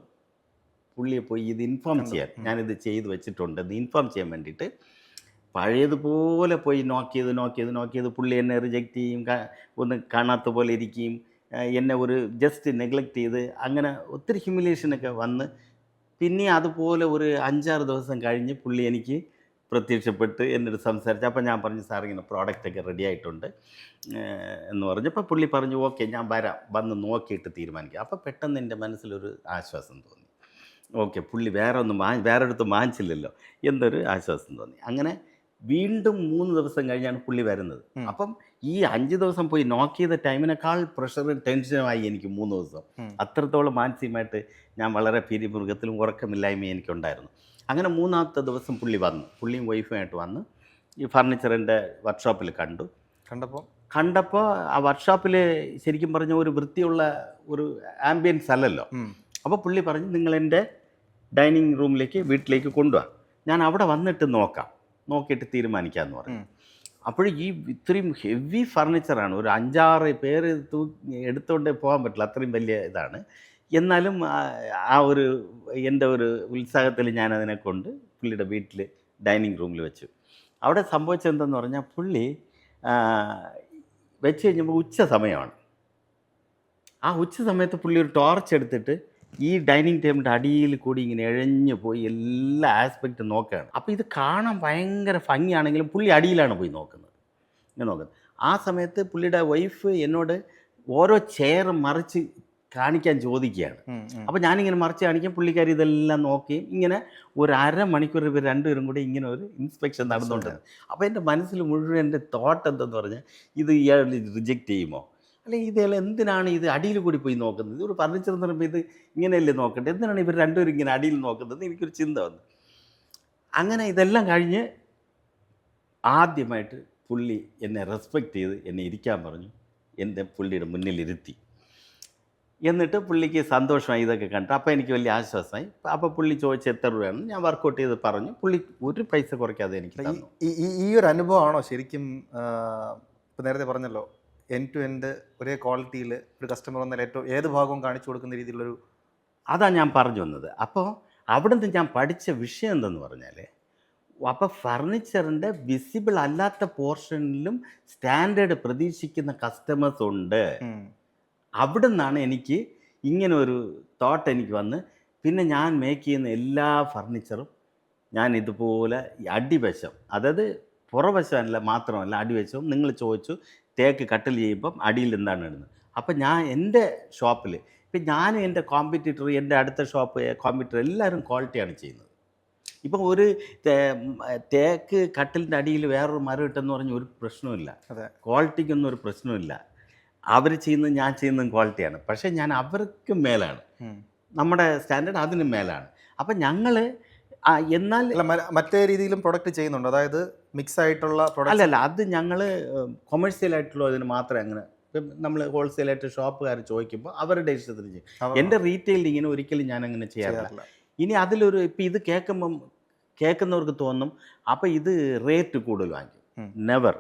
പുള്ളിയെ പോയി ഇത് ഇൻഫോം ചെയ്യാൻ, ഞാനിത് ചെയ്ത് വെച്ചിട്ടുണ്ട് എന്ന് ഇൻഫോം ചെയ്യാൻ വേണ്ടിയിട്ട് പഴയതുപോലെ പോയി നോക്ക് ചെയ്ത് പുള്ളി എന്നെ റിജക്റ്റ് ചെയ്യും, ഒന്ന് കാണാത്ത പോലെ ഇരിക്കുകയും എന്നെ ഒരു ജസ്റ്റ് നെഗ്ലക്റ്റ് ചെയ്ത് അങ്ങനെ ഒത്തിരി ഹ്യൂമിലിയേഷനൊക്കെ വന്ന് പിന്നെ അതുപോലെ ഒരു 5-6 ദിവസം കഴിഞ്ഞ് പുള്ളി എനിക്ക് പ്രത്യക്ഷപ്പെട്ട് എന്നോട് സംസാരിച്ചു. അപ്പോൾ ഞാൻ പറഞ്ഞു സാർ ഇങ്ങനെ പ്രോഡക്റ്റൊക്കെ റെഡി ആയിട്ടുണ്ട് എന്ന് പറഞ്ഞപ്പോൾ പുള്ളി പറഞ്ഞു ഓക്കെ ഞാൻ വരാം, വന്ന് നോക്കിയിട്ട് തീരുമാനിക്കാം. അപ്പോൾ പെട്ടെന്ന് എൻ്റെ മനസ്സിലൊരു ആശ്വാസം തോന്നി. ഓക്കെ പുള്ളി വേറെ അടുത്ത് വാങ്ങിച്ചില്ലല്ലോ, എന്തൊരു ആശ്വാസം തോന്നി. അങ്ങനെ വീണ്ടും 3 ദിവസം കഴിഞ്ഞാണ് പുള്ളി വരുന്നത്. അപ്പം ഈ 5 ദിവസം പോയി നോക്ക് ചെയ്ത ടൈമിനേക്കാൾ പ്രഷറും ടെൻഷനുമായി എനിക്ക് 3 ദിവസം. അത്രത്തോളം മാനസികമായിട്ട് ഞാൻ വളരെ പിരിമുറുക്കത്തിലും ഉറക്കമില്ലായ്മയും എനിക്കുണ്ടായിരുന്നു. അങ്ങനെ 3-ാമത്തെ ദിവസം പുള്ളി വന്നു, പുള്ളിയും വൈഫുമായിട്ട് വന്ന് ഈ ഫർണിച്ചറിൻ്റെ വർക്ക്ഷോപ്പിൽ കണ്ടപ്പോൾ ആ വർക്ക്ഷോപ്പിൽ ശരിക്കും പറഞ്ഞ ഒരു വൃത്തിയുള്ള ഒരു ആംബിയൻസ് അല്ലല്ലോ. അപ്പോൾ പുള്ളി പറഞ്ഞു നിങ്ങളെൻ്റെ ഡൈനിങ് റൂമിലേക്ക് വീട്ടിലേക്ക് കൊണ്ടുപോകാം, ഞാൻ അവിടെ വന്നിട്ട് നോക്കിയിട്ട് തീരുമാനിക്കാമെന്ന് പറഞ്ഞു. അപ്പോൾ ഈ ഇത്രയും ഹെവി ഫർണിച്ചറാണ്, ഒരു 5-6 പേര് എടുത്തുകൊണ്ടേ പോകാൻ പറ്റില്ല, അത്രയും വലിയ ഇതാണ്. എന്നാലും ആ ഒരു എൻ്റെ ഒരു ഉത്സാഹത്തിൽ ഞാനതിനെ കൊണ്ട് പുള്ളിയുടെ വീട്ടിൽ ഡൈനിങ് റൂമിൽ വെച്ചു. അവിടെ സംഭവിച്ചതെന്തെന്ന് പറഞ്ഞാൽ പുള്ളി വെച്ച് കഴിഞ്ഞപ്പോൾ ഉച്ച സമയമാണ്. ആ ഉച്ച സമയത്ത് പുള്ളി ഒരു ടോർച്ച് എടുത്തിട്ട് ഈ ഡൈനിങ് ടേബിളിൻ്റെ അടിയിൽ കൂടി ഇങ്ങനെ എഴഞ്ഞു പോയി എല്ലാ ആസ്പെക്റ്റും നോക്കുകയാണ്. അപ്പോൾ ഇത് കാണാൻ ഭയങ്കര ഭംഗിയാണെങ്കിലും പുള്ളി അടിയിലാണ് പോയി നോക്കുന്നത്. ആ സമയത്ത് പുള്ളിയുടെ വൈഫ് എന്നോട് ഓരോ ചെയർ മറിച്ച് കാണിക്കാൻ ചോദിക്കുകയാണ്. അപ്പോൾ ഞാനിങ്ങനെ മറിച്ച് കാണിക്കാൻ പുള്ളിക്കാരി ഇതെല്ലാം നോക്കുകയും ഇങ്ങനെ ഒരു അരമണിക്കൂർ ഇവർ രണ്ടുപേരും കൂടി ഇങ്ങനെ ഒരു ഇൻസ്പെക്ഷൻ നടന്നുകൊണ്ടിരുന്നു. അപ്പോൾ എൻ്റെ മനസ്സിൽ മുഴുവൻ എൻ്റെ തോട്ട് എന്തെന്ന് പറഞ്ഞാൽ ഇത് ഇയാൾ റിജക്റ്റ് ചെയ്യുമോ, അല്ലെങ്കിൽ ഇതേപോലെ എന്തിനാണ് ഇത് അടിയിൽ കൂടി പോയി നോക്കുന്നത്, ഇതൊരു ഫർണിച്ചർ എന്ന് പറയുമ്പോൾ ഇത് ഇങ്ങനെയല്ലേ നോക്കട്ടെ, എന്തിനാണ് ഇവർ രണ്ടുപേരും ഇങ്ങനെ അടിയിൽ നോക്കുന്നത്, എനിക്കൊരു ചിന്ത വന്നു. അങ്ങനെ ഇതെല്ലാം കഴിഞ്ഞ് ആദ്യമായിട്ട് പുള്ളി എന്നെ റെസ്പെക്റ്റ് ചെയ്ത് എന്നെ ഇരിക്കാൻ പറഞ്ഞു, എൻ്റെ പുള്ളിയുടെ മുന്നിലിരുത്തി. എന്നിട്ട് പുള്ളിക്ക് സന്തോഷമായി ഇതൊക്കെ കണ്ടിട്ട്. അപ്പോൾ എനിക്ക് വലിയ ആശ്വാസമായി. അപ്പോൾ പുള്ളി ചോദിച്ച എത്ര രൂപയാണ്, ഞാൻ വർക്കൗട്ട് ചെയ്ത് പറഞ്ഞു. പുള്ളി ഒരു പൈസ കുറയ്ക്കാതെ എനിക്ക് തന്നു. ഈ ഒരു അനുഭവമാണോ ശരിക്കും ഇപ്പോൾ നേരത്തെ പറഞ്ഞല്ലോ എൻഡ് ടു എൻഡ് ഒരേ ക്വാളിറ്റിയിൽ ഒരു കസ്റ്റമർ വന്നാൽ ഏറ്റവും ഏത് ഭാഗവും കാണിച്ചു കൊടുക്കുന്ന രീതിയിലുള്ളൊരു, അതാണ് ഞാൻ പറഞ്ഞു വന്നത്. അപ്പോൾ അവിടെ നിന്ന് ഞാൻ പഠിച്ച വിഷയം എന്തെന്ന് പറഞ്ഞാൽ, അപ്പോൾ ഫർണിച്ചറിൻ്റെ വിസിബിൾ അല്ലാത്ത പോർഷനിലും സ്റ്റാൻഡേർഡ് പ്രതീക്ഷിക്കുന്ന കസ്റ്റമേഴ്സ് ഉണ്ട്. അവിടെ നിന്നാണ് എനിക്ക് ഇങ്ങനെ ഒരു തോട്ട് എനിക്ക് വന്ന്, പിന്നെ ഞാൻ മേക്ക് ചെയ്യുന്ന എല്ലാ ഫർണിച്ചറും ഞാൻ ഇതുപോലെ അടിവശം, അതായത് പുറവശമല്ല മാത്രമല്ല അടിവശവും നിങ്ങൾ ചോദിച്ചു തേക്ക് കട്ടിൽ ചെയ്യുമ്പം അടിയിൽ എന്താണ് ഇടുന്നത്. അപ്പം ഞാൻ എൻ്റെ ഷോപ്പിൽ ഇപ്പം ഞാനും എൻ്റെ കോമ്പറ്റീറ്റർ, എൻ്റെ അടുത്ത ഷോപ്പ് കോമ്പറ്റീറ്റർ എല്ലാവരും ക്വാളിറ്റിയാണ് ചെയ്യുന്നത്. ഇപ്പം ഒരു തേക്ക് കട്ടിലിൻ്റെ അടിയിൽ വേറൊരു മരം ഇട്ടെന്ന് പറഞ്ഞ ഒരു പ്രശ്നമില്ല, ക്വാളിറ്റിക്കൊന്നും ഒരു പ്രശ്നമില്ല. അവർ ചെയ്യുന്നത് ഞാൻ ചെയ്യുന്നതും ക്വാളിറ്റിയാണ്. പക്ഷേ ഞാൻ അവർക്ക് മേലാണ്, നമ്മുടെ സ്റ്റാൻഡേർഡ് അതിന് മേലാണ്. അപ്പം ഞങ്ങൾ എന്നാൽ മറ്റേ രീതിയിലും പ്രൊഡക്റ്റ് ചെയ്യുന്നുണ്ട്, അതായത് മിക്സ് ആയിട്ടുള്ള പ്രൊഡക്റ്റ് അല്ലല്ല, അത് ഞങ്ങൾ കൊമേഴ്സ്യലായിട്ടുള്ള ഇതിന് മാത്രമേ അങ്ങനെ, ഇപ്പം നമ്മൾ ഹോൾസെയിലായിട്ട് ഷോപ്പുകാർ ചോദിക്കുമ്പോൾ അവരുടെ ഇഷ്ടത്തിന് ചെയ്യും. എൻ്റെ റീറ്റെയിലിങ്ങിന് ഒരിക്കലും ഞാൻ അങ്ങനെ ചെയ്യാറില്ല. ഇനി അതിലൊരു ഇപ്പം ഇത് കേൾക്കുന്നവർക്ക് തോന്നും അപ്പോൾ ഇത് റേറ്റ് കൂടുതൽ വാങ്ങിക്കും. നെവർ.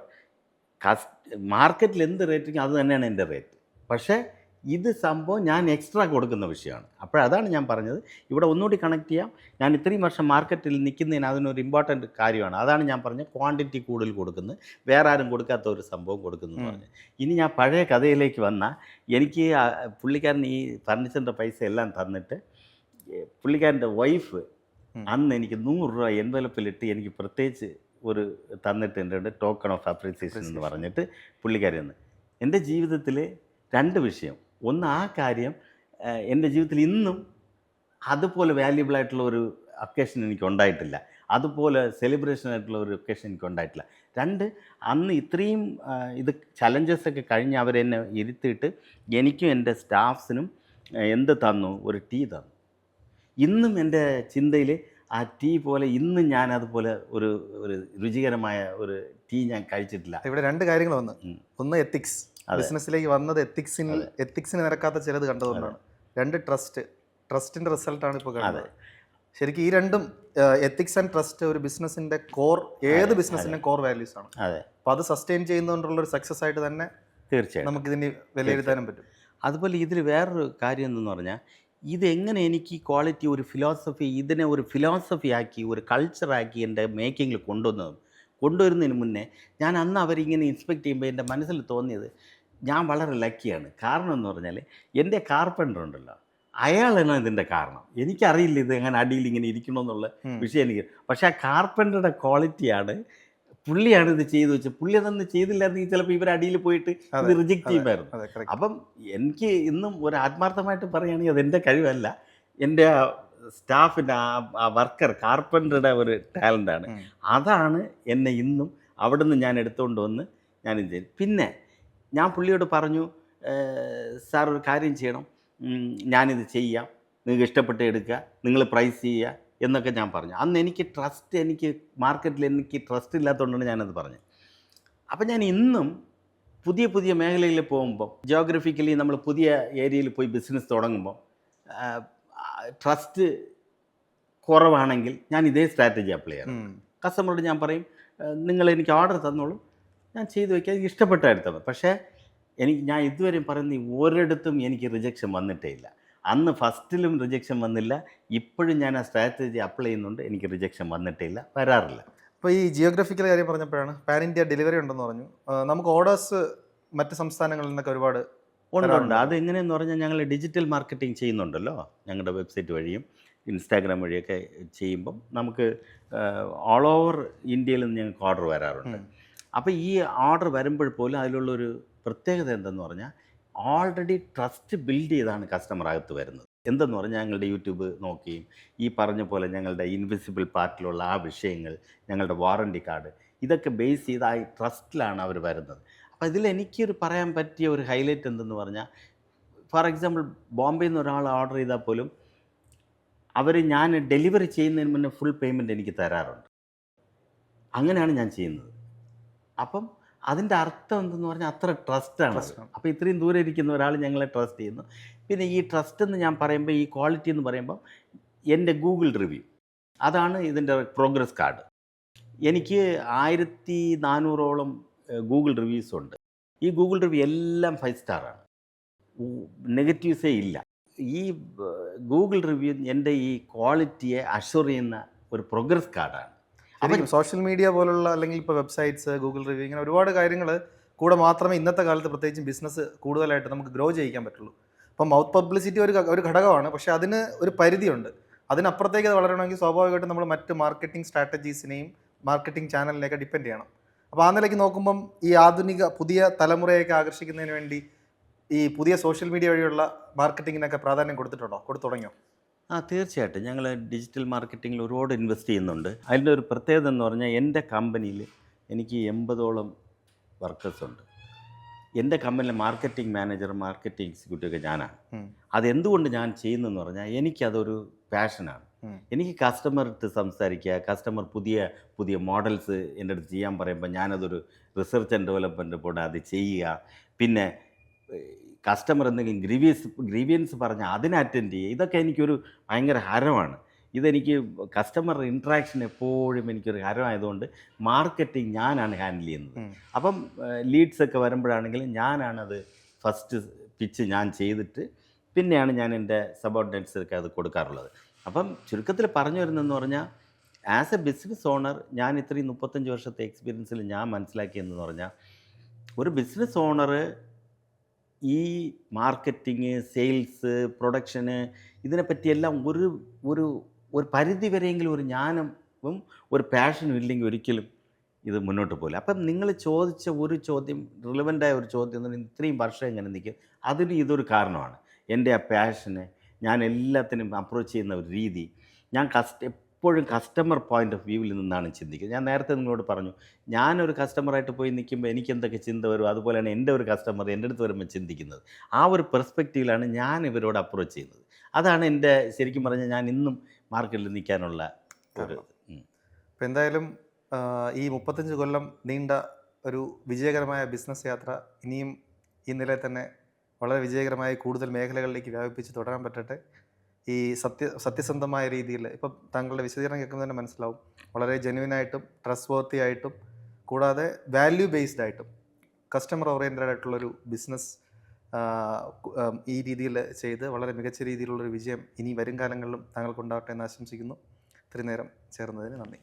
മാർക്കറ്റിൽ എന്ത് റേറ്റിങ് അത് തന്നെയാണ് എൻ്റെ റേറ്റ്. പക്ഷേ ഇത് സംഭവം ഞാൻ എക്സ്ട്രാ കൊടുക്കുന്ന വിഷയമാണ്. അപ്പോഴതാണ് ഞാൻ പറഞ്ഞത്, ഇവിടെ ഒന്നുകൂടി കണക്ട് ചെയ്യാം. ഞാൻ ഇത്രയും വർഷം മാർക്കറ്റിൽ നിൽക്കുന്നതിന് അതിനൊരു ഇമ്പോർട്ടൻറ്റ് കാര്യമാണ്. അതാണ് ഞാൻ പറഞ്ഞത്, ക്വാണ്ടിറ്റി കൂടുതൽ കൊടുക്കുന്നത്, വേറെ ആരും കൊടുക്കാത്ത ഒരു സംഭവം കൊടുക്കുന്നു എന്ന് പറഞ്ഞു. ഇനി ഞാൻ പഴയ കഥയിലേക്ക് വന്നാൽ, എനിക്ക് പുള്ളിക്കാരൻ ഈ ഫർണിച്ചറിൻ്റെ പൈസ എല്ലാം തന്നിട്ട് പുള്ളിക്കാരൻ്റെ വൈഫ് അന്ന് എനിക്ക് 100 രൂപ എൻവലപ്പിലിട്ട് എനിക്ക് പ്രത്യേകിച്ച് ഒരു തന്നിട്ടുണ്ട്, ടോക്കൺ ഓഫ് അപ്രീസിയേഷൻ എന്ന് പറഞ്ഞിട്ട് പുള്ളിക്കാരി തന്നു. എൻ്റെ ജീവിതത്തിൽ 2 വിഷയം. ഒന്ന്, ആ കാര്യം എൻ്റെ ജീവിതത്തിൽ ഇന്നും അതുപോലെ വാല്യുബിൾ ആയിട്ടുള്ള ഒരു ഒക്കേഷൻ എനിക്ക് ഉണ്ടായിട്ടില്ല, അതുപോലെ സെലിബ്രേഷൻ ആയിട്ടുള്ള ഒരു ഒക്കേഷൻ എനിക്ക് ഉണ്ടായിട്ടില്ല. 2, അന്ന് ഇത്രയും ഇത് ചലഞ്ചസൊക്കെ കഴിഞ്ഞ് അവരെന്നെ ഇരുത്തിയിട്ട് എനിക്കും എൻ്റെ സ്റ്റാഫ്സിനും എന്ത് തന്നു, ഒരു ടീ തന്നു. ഇന്നും എൻ്റെ ചിന്തയിൽ ആ ടീ പോലെ ഇന്നും ഞാൻ അതുപോലെ ഒരു രുചികരമായ ഒരു ടീ ഞാൻ കഴിച്ചിട്ടില്ല. ഇവിടെ 2 കാര്യങ്ങൾ വന്നു. ഒന്ന് എത്തിക്സ്, ബിസിനസ്സിലേക്ക് വന്നത് എത്തിക്സിന് നിരക്കാത്ത ചിലത് കണ്ടതുകൊണ്ടാണ്. 2 ട്രസ്റ്റിൻ്റെ റിസൾട്ടാണ് ഇപ്പോൾ കാണുന്നത്. ശരിക്കും ഈ 2ഉം എത്തിക്സ് ആൻഡ് ട്രസ്റ്റ് ഒരു ബിസിനസ്സിൻ്റെ കോർ, ഏത് ബിസിനസ്സിൻ്റെ കോർ വാല്യൂസ് ആണ്. അപ്പോൾ അത് സസ്റ്റെയിൻ ചെയ്യുന്നതുകൊണ്ടുള്ള ഒരു സക്സസ് ആയിട്ട് തന്നെ തീർച്ചയായും നമുക്കിതിനെ വിലയിരുത്താനും പറ്റും. അതുപോലെ ഇതിൽ വേറൊരു കാര്യം എന്തെന്ന് പറഞ്ഞാൽ, ഇതെങ്ങനെ എനിക്ക് ഈ ക്വാളിറ്റി ഒരു ഫിലോസഫി, ഇതിനെ ഒരു ഫിലോസഫി ആക്കി ഒരു കൾച്ചറാക്കി എൻ്റെ മേക്കിങ്ങിൽ കൊണ്ടുവരുന്നതിന് മുന്നേ ഞാൻ അന്ന് അവരിങ്ങനെ ഇൻസ്പെക്ട് ചെയ്യുമ്പോൾ എൻ്റെ മനസ്സിൽ തോന്നിയത് ഞാൻ വളരെ ലക്കിയാണ്. കാരണം എന്ന് പറഞ്ഞാൽ എൻ്റെ കാർപ്പൻ്റർ ഉണ്ടല്ലോ, അയാളാണ് ഇതിൻ്റെ കാരണം. എനിക്കറിയില്ല ഇത് എങ്ങനെ അടിയിൽ ഇങ്ങനെ ഇരിക്കണമെന്നുള്ള വിഷയം എനിക്ക്. പക്ഷേ ആ കാർപ്പൻ്ററുടെ ക്വാളിറ്റിയാണ്, പുള്ളിയാണ് ഇത് ചെയ്തു വെച്ചത്. പുള്ളി അതൊന്നും ചെയ്തില്ലായിരുന്നെങ്കിൽ ചിലപ്പോൾ ഇവർ അടിയിൽ പോയിട്ട് ഇത് റിജക്റ്റ് ചെയ്യുമായിരുന്നു. അതെ, correct. അപ്പം എനിക്ക് ഇന്നും ഒരു ആത്മാർത്ഥമായിട്ട് പറയുകയാണെങ്കിൽ അതെൻ്റെ കഴിവല്ല, എൻ്റെ സ്റ്റാഫിൻ്റെ ആ വർക്കർ കാർപ്പൻ്ററുടെ ഒരു ടാലൻ്റാണ്. അതാണ് എന്നെ ഇന്നും അവിടെ നിന്ന് ഞാൻ എടുത്തുകൊണ്ട് വന്ന് ഞാനിത് ചെയ്തു. പിന്നെ ഞാൻ പുള്ളിയോട് പറഞ്ഞു, സാർ ഒരു കാര്യം ചെയ്യണം, ഞാനിത് ചെയ്യാം, നിങ്ങൾക്ക് ഇഷ്ടപ്പെട്ട് എടുക്കുക, നിങ്ങൾ പ്രൈസ് ചെയ്യുക എന്നൊക്കെ ഞാൻ പറഞ്ഞു. അന്ന് എനിക്ക് മാർക്കറ്റിൽ എനിക്ക് ട്രസ്റ്റ് ഇല്ലാത്തതുകൊണ്ടാണ് ഞാനത് പറഞ്ഞത്. അപ്പം ഞാൻ ഇന്നും പുതിയ പുതിയ മേഖലയിൽ പോകുമ്പോൾ, ജിയോഗ്രഫിക്കലി നമ്മൾ പുതിയ ഏരിയയിൽ പോയി ബിസിനസ് തുടങ്ങുമ്പോൾ ട്രസ്റ്റ് കുറവാണെങ്കിൽ ഞാൻ ഇതേ സ്ട്രാറ്റജി അപ്ലൈ ചെയ്യാം. കസ്റ്റമറോട് ഞാൻ പറയും, നിങ്ങൾ എനിക്ക് ഓർഡർ തന്നോളൂ, ഞാൻ ചെയ്തു വയ്ക്കുക, എനിക്ക് ഇഷ്ടപ്പെട്ട എടുത്തത്. പക്ഷേ ഞാൻ ഇതുവരെയും പറയുന്നത് ഒരിടത്തും എനിക്ക് റിജക്ഷൻ വന്നിട്ടേ ഇല്ല. അന്ന് ഫസ്റ്റിലും റിജക്ഷൻ വന്നില്ല, ഇപ്പോഴും ഞാൻ ആ സ്ട്രാറ്റജി അപ്ലൈ ചെയ്യുന്നുണ്ട്, എനിക്ക് റിജക്ഷൻ വന്നിട്ടേ ഇല്ല, വരാറില്ല. അപ്പോൾ ഈ ജിയോഗ്രഫിക്കൽ കാര്യം പറഞ്ഞപ്പോഴാണ്, പാൻ ഇന്ത്യ ഡെലിവറി ഉണ്ടെന്ന് പറഞ്ഞു. നമുക്ക് ഓർഡേഴ്സ് മറ്റ് സംസ്ഥാനങ്ങളിൽ നിന്നൊക്കെ ഒരുപാട് ഉണ്ട്. അത് എങ്ങനെയെന്ന് പറഞ്ഞാൽ ഞങ്ങൾ ഡിജിറ്റൽ മാർക്കറ്റിംഗ് ചെയ്യുന്നുണ്ടല്ലോ, ഞങ്ങളുടെ വെബ്സൈറ്റ് വഴിയും ഇൻസ്റ്റാഗ്രാം വഴിയൊക്കെ ചെയ്യുമ്പം നമുക്ക് ഓൾ ഓവർ ഇന്ത്യയിൽ നിന്ന് ഞങ്ങൾക്ക് ഓർഡർ വരാറുണ്ട്. അപ്പോൾ ഈ ഓർഡർ വരുമ്പോൾ പോലും അതിലുള്ളൊരു പ്രത്യേകത എന്തെന്ന് പറഞ്ഞാൽ, ഓൾറെഡി ട്രസ്റ്റ് ബിൽഡ് ചെയ്താണ് കസ്റ്റമർ അകത്ത് വരുന്നത്. എന്തെന്ന് പറഞ്ഞാൽ ഞങ്ങളുടെ യൂട്യൂബ് നോക്കിയും ഈ പറഞ്ഞ പോലെ ഞങ്ങളുടെ ഇൻവിസിബിൾ പാർട്ടിലുള്ള ആ വിഷയങ്ങൾ, ഞങ്ങളുടെ വാറണ്ടി കാർഡ്, ഇതൊക്കെ ബേസ് ചെയ്ത് ആ ട്രസ്റ്റിലാണ് അവർ വരുന്നത്. അപ്പോൾ ഇതിൽ എനിക്കൊരു പറയാൻ പറ്റിയ ഒരു ഹൈലൈറ്റ് എന്തെന്ന് പറഞ്ഞാൽ, ഫോർ എക്സാമ്പിൾ ബോംബെയിൽ നിന്ന് ഒരാൾ ഓർഡർ ചെയ്താൽ പോലും ഞാൻ ഡെലിവറി ചെയ്യുന്നതിന് മുന്നേ ഫുൾ പേയ്മെൻറ്റ് എനിക്ക് തരാറുണ്ട്. അങ്ങനെയാണ് ഞാൻ ചെയ്യുന്നത്. അപ്പം അതിൻ്റെ അർത്ഥം എന്തെന്ന് പറഞ്ഞാൽ അത്ര ട്രസ്റ്റാണ്. അപ്പോൾ ഇത്രയും ദൂരെ ഇരിക്കുന്ന ഒരാൾ ഞങ്ങളെ ട്രസ്റ്റ് ചെയ്യുന്നു. പിന്നെ ഈ ട്രസ്റ്റ് എന്ന് ഞാൻ പറയുമ്പോൾ, ഈ ക്വാളിറ്റി എന്ന് പറയുമ്പോൾ, എൻ്റെ ഗൂഗിൾ റിവ്യൂ അതാണ് ഇതിൻ്റെ പ്രോഗ്രസ് കാർഡ്. എനിക്ക് 1400ഓളം ഗൂഗിൾ റിവ്യൂസ് ഉണ്ട്. ഈ ഗൂഗിൾ റിവ്യൂ എല്ലാം 5 സ്റ്റാറാണ്, നെഗറ്റീവ്സേ ഇല്ല. ഈ ഗൂഗിൾ റിവ്യൂ എൻ്റെ ഈ ക്വാളിറ്റിയെ അഷ്വർ ചെയ്യുന്ന ഒരു പ്രോഗ്രസ് കാർഡാണ്. അപ്പം സോഷ്യൽ മീഡിയ പോലുള്ള, അല്ലെങ്കിൽ ഇപ്പോൾ വെബ്സൈറ്റ്സ്, ഗൂഗിൾ റിവ്യൂ, ഇങ്ങനെ ഒരുപാട് കാര്യങ്ങൾ കൂടെ മാത്രമേ ഇന്നത്തെ കാലത്ത് പ്രത്യേകിച്ചും ബിസിനസ് കൂടുതലായിട്ട് നമുക്ക് ഗ്രോ ചെയ്യിക്കാൻ പറ്റുള്ളൂ. അപ്പം മൗത്ത് പബ്ലിസിറ്റി ഒരു ഘടകമാണ്, പക്ഷേ അതിന് ഒരു പരിധിയുണ്ട്. അതിനപ്പുറത്തേക്ക് അത് വളരണമെങ്കിൽ സ്വാഭാവികമായിട്ടും നമ്മൾ മറ്റ് മാർക്കറ്റിംഗ് സ്ട്രാറ്റജീസിനെയും മാർക്കറ്റിംഗ് ചാനലിനെയൊക്കെ ഡിപ്പെൻഡ് ചെയ്യണം. അപ്പോൾ ആ നിലയ്ക്ക് നോക്കുമ്പം ഈ ആധുനിക പുതിയ തലമുറയൊക്കെ ആകർഷിക്കുന്നതിന് വേണ്ടി ഈ പുതിയ സോഷ്യൽ മീഡിയ വഴിയുള്ള മാർക്കറ്റിങ്ങിനൊക്കെ പ്രാധാന്യം കൊടുത്തു തുടങ്ങിയോ? തീർച്ചയായിട്ടും ഞങ്ങൾ ഡിജിറ്റൽ മാർക്കറ്റിങ്ങിൽ ഒരുപാട് ഇൻവെസ്റ്റ് ചെയ്യുന്നുണ്ട്. അതിൻ്റെ ഒരു പ്രത്യേകത എന്ന് പറഞ്ഞാൽ, എൻ്റെ കമ്പനിയിൽ എനിക്ക് 80ഓളം വർക്കേഴ്സുണ്ട്. എൻ്റെ കമ്പനിയിലെ മാർക്കറ്റിംഗ് മാനേജർ, മാർക്കറ്റിംഗ് എക്സിക്യൂട്ടീവ് ഒക്കെ ഞാനാണ്. അതെന്തുകൊണ്ട് ഞാൻ ചെയ്യുന്നതെന്ന് പറഞ്ഞാൽ, എനിക്കതൊരു പാഷനാണ്. എനിക്ക് കസ്റ്റമർക്ക് സംസാരിക്കുക, കസ്റ്റമർ പുതിയ പുതിയ മോഡൽസ് എൻ്റെ അടുത്ത് ചെയ്യാൻ പറയുമ്പോൾ ഞാനതൊരു റിസർച്ച് ആൻഡ് ഡെവലപ്മെൻറ്റ് പോലെ അത് ചെയ്യുക. പിന്നെ കസ്റ്റമർ എന്തെങ്കിലും ഗ്രീവിയൻസ് പറഞ്ഞാൽ അതിനെ അറ്റൻഡ് ചെയ്യുക. ഇതൊക്കെ എനിക്കൊരു ഭയങ്കര ഹരമാണ്. ഇതെനിക്ക് കസ്റ്റമർ ഇൻട്രാക്ഷൻ എപ്പോഴും എനിക്കൊരു ഹരമായതുകൊണ്ട് മാർക്കറ്റിംഗ് ഞാനാണ് ഹാൻഡിൽ ചെയ്യുന്നത്. അപ്പം ലീഡ്സൊക്കെ വരുമ്പോഴാണെങ്കിലും ഞാനാണത് ഫസ്റ്റ് പിച്ച് ഞാൻ ചെയ്തിട്ട് പിന്നെയാണ് ഞാൻ എൻ്റെ സബോർഡിനേറ്റ്സൊക്കെ അത് കൊടുക്കാറുള്ളത്. അപ്പം ചുരുക്കത്തിൽ പറഞ്ഞു വരുന്നതെന്ന് പറഞ്ഞാൽ, ആസ് എ ബിസിനസ് ഓണർ ഞാൻ ഇത്രയും 35 വർഷത്തെ എക്സ്പീരിയൻസിൽ ഞാൻ മനസ്സിലാക്കിയതെന്ന് പറഞ്ഞാൽ, ഒരു ബിസിനസ് ഓണർ ഈ മാർക്കറ്റിങ്, സെയിൽസ്, പ്രൊഡക്ഷന്, ഇതിനെപ്പറ്റിയെല്ലാം ഒരു പരിധി വരെയെങ്കിലും ഒരു ജ്ഞാനവും ഒരു പാഷനും ഇല്ലെങ്കിൽ ഒരിക്കലും ഇത് മുന്നോട്ട് പോകില്ല. അപ്പം നിങ്ങൾ ചോദിച്ച ഒരു ചോദ്യം, റിലവൻ്റായ ഒരു ചോദ്യം എന്ന് പറഞ്ഞാൽ, ഇത്രയും വർഷം എങ്ങനെ നിൽക്കും, അതിന് ഇതൊരു കാരണമാണ്. എൻ്റെ ആ പാഷന്, ഞാൻ എല്ലാത്തിനും അപ്രോച്ച് ചെയ്യുന്ന ഒരു രീതി, ഞാൻ എപ്പോഴും കസ്റ്റമർ പോയിൻ്റ് ഓഫ് വ്യൂവിൽ നിന്നാണ് ചിന്തിക്കുന്നത്. ഞാൻ നേരത്തെ നിങ്ങളോട് പറഞ്ഞു, ഞാനൊരു കസ്റ്റമറായിട്ട് പോയി നിൽക്കുമ്പോൾ എനിക്ക് എന്തൊക്കെ ചിന്ത വരും, അതുപോലെയാണ് എൻ്റെ ഒരു കസ്റ്റമർ എൻ്റെ അടുത്ത് വരുമ്പോൾ ചിന്തിക്കുന്നത്. ആ ഒരു പെർസ്പെക്റ്റീവിലാണ് ഞാൻ ഇവരോട് അപ്രോച്ച് ചെയ്യുന്നത്. അതാണ് എൻ്റെ ശരിക്കും പറഞ്ഞാൽ ഞാൻ ഇന്നും മാർക്കറ്റിൽ നിൽക്കാനുള്ള ഒരു. അപ്പോൾ എന്തായാലും ഈ 35 കൊല്ലം നീണ്ട ഒരു വിജയകരമായ ബിസിനസ് യാത്ര ഇനിയും ഈ നിലയിൽ തന്നെ വളരെ വിജയകരമായി കൂടുതൽ മേഖലകളിലേക്ക് വ്യാപിപ്പിച്ച് തുടരാൻ പറ്റട്ടെ. ഈ സത്യസന്ധമായ രീതിയിൽ ഇപ്പം താങ്കളുടെ വിശദീകരണം കേൾക്കുമ്പോൾ തന്നെ മനസ്സിലാവും, വളരെ ജെന്യുവനായിട്ടും ട്രസ്റ്റ് വർത്തി ആയിട്ടും കൂടാതെ വാല്യൂ ബേസ്ഡ് ആയിട്ടും കസ്റ്റമർ ഓറിയൻറ്റഡ് ആയിട്ടുള്ളൊരു ബിസിനസ് ഈ രീതിയിൽ ചെയ്ത് വളരെ മികച്ച രീതിയിലുള്ളൊരു വിജയം ഇനി വരും കാലങ്ങളിലും താങ്കൾക്കുണ്ടാവട്ടെ എന്ന് ആശംസിക്കുന്നു. ഇത്രയും നേരം ചേർന്നതിന് നന്ദി.